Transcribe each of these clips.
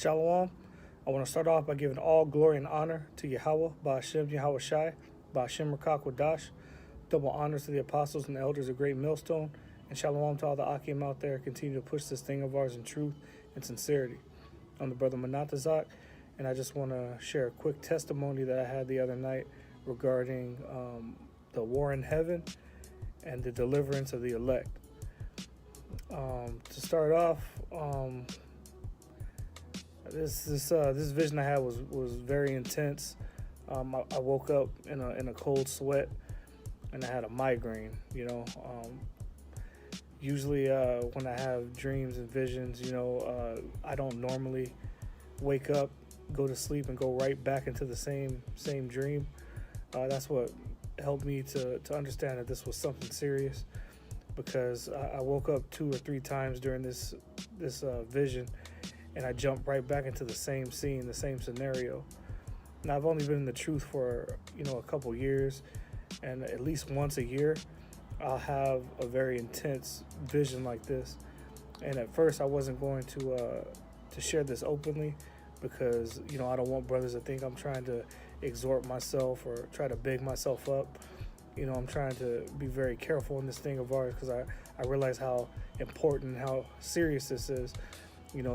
Shalom. I want to start off by giving all glory and honor to Yahawah, Ba'ashem YAHAWASHI, Ba'ashem Rakakwadash. Double honors to the apostles and the elders of Greatmillstone. And shalom to all the Akim out there. Continue to push this thing of ours in truth and sincerity. I'm the brother Manatazach, and I just want to share a quick testimony that I had the other night regarding the war in heaven and the deliverance of the elect. To start off, this vision I had was very intense. I woke up in a cold sweat, and I had a migraine. Usually when I have dreams and visions, I don't normally wake up, go to sleep, and go right back into the same dream. That's what helped me to understand that this was something serious, because I woke up 2 or 3 times during this vision, and I jumped right back into the same scene, the same scenario. Now, I've only been in the truth for a couple years, and at least once a year I'll have a very intense vision like this. And at first I wasn't going to share this openly, because I don't want brothers to think I'm trying to exhort myself or try to big myself up. I'm trying to be very careful in this thing of ours, because I realize how important, how serious this is.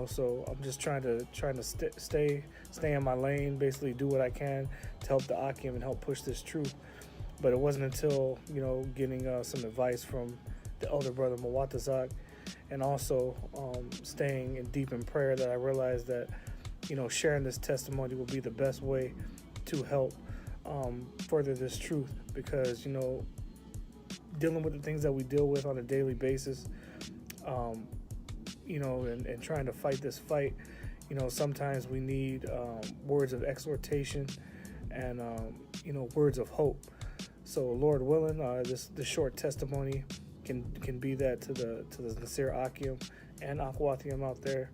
So I'm just trying to stay in my lane, basically do what I can to help the Akim and help push this truth. But it wasn't until getting some advice from the elder brother Manatazach, and also staying in deep in prayer, that I realized that sharing this testimony will be the best way to help further this truth. Because dealing with the things that we deal with on a daily basis, and trying to fight this fight, sometimes we need words of exhortation and words of hope. So Lord willing, this short testimony can be that to the sincere Akim and Akwathium out there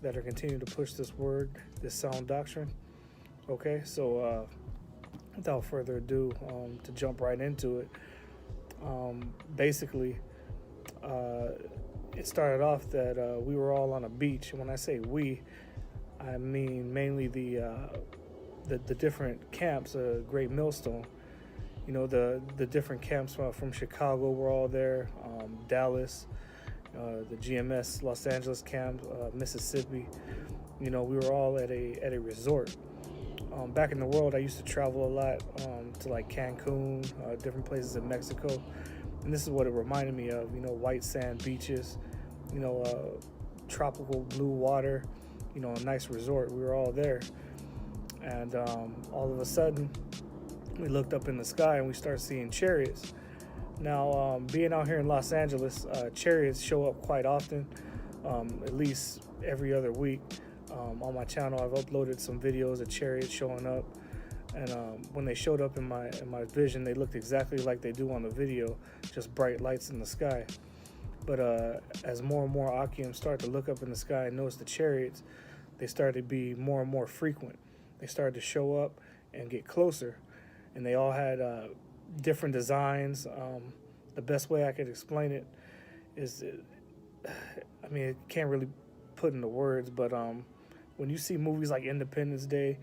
that are continuing to push this word, this sound doctrine. Okay, so without further ado, to jump right into it, basically it started off that we were all on a beach. And when I say we, I mean mainly the different camps, Greatmillstone. The different camps from Chicago were all there, Dallas, the GMS Los Angeles camp, Mississippi. We were all at a resort. Back in the world, I used to travel a lot to like Cancun, different places in Mexico. And this is what it reminded me of, white sand beaches, tropical blue water, a nice resort. We were all there. And all of a sudden, we looked up in the sky and we started seeing chariots. Now, being out here in Los Angeles, chariots show up quite often, at least every other week. On my channel, I've uploaded some videos of chariots showing up. And when they showed up in my vision, they looked exactly like they do on the video, just bright lights in the sky. But as more and more Akim start to look up in the sky and notice the chariots, they started to be more and more frequent. They started to show up and get closer, and they all had different designs. The best way I could explain it is, it can't really put into words, but when you see movies like Independence Day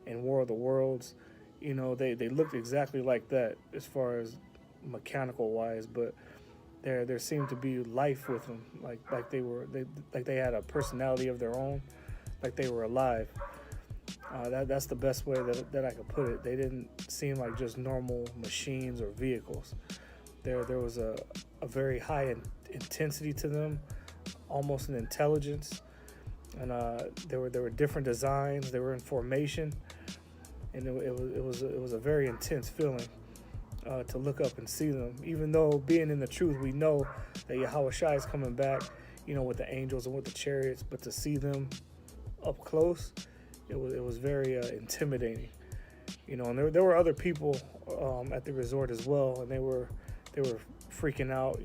and War of the Worlds, they looked exactly like that as far as mechanical wise, but there seemed to be life with them, like they had a personality of their own, like they were alive. That's the best way that I could put it. They didn't seem like just normal machines or vehicles. There was a very high intensity to them, almost an intelligence, and there were different designs. They were in formation, and it was a very intense feeling to look up and see them. Even though being in the truth, we know that YAHAWASHI is coming back, with the angels and with the chariots, but to see them up close, it was very intimidating. And there were other people at the resort as well, and they were freaking out,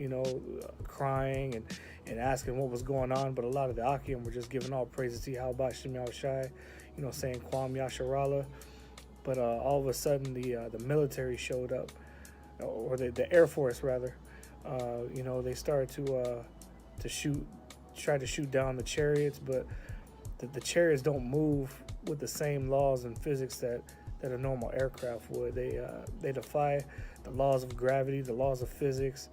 crying and asking what was going on. But a lot of the Akim were just giving all praises to Yahawadah, Yahawashi, saying Kwam Yasharala. But all of a sudden, the military showed up, or the Air Force rather. They started to try to shoot down the chariots, but the chariots don't move with the same laws and physics that a normal aircraft would. They defy the laws of gravity, the laws of physics,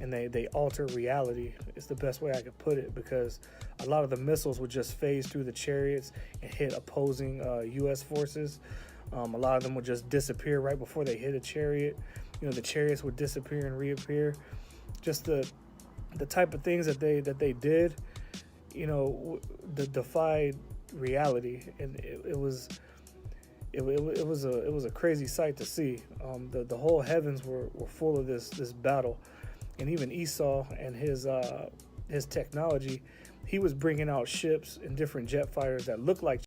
and they alter reality. It's the best way I could put it, because a lot of the missiles would just phase through the chariots and hit opposing U.S. forces. A lot of them would just disappear right before they hit a chariot. The chariots would disappear and reappear. Just the type of things that they did, defied reality, and it was a crazy sight to see. The whole heavens were full of this battle, and even Esau and his technology, he was bringing out ships and different jet fighters that looked like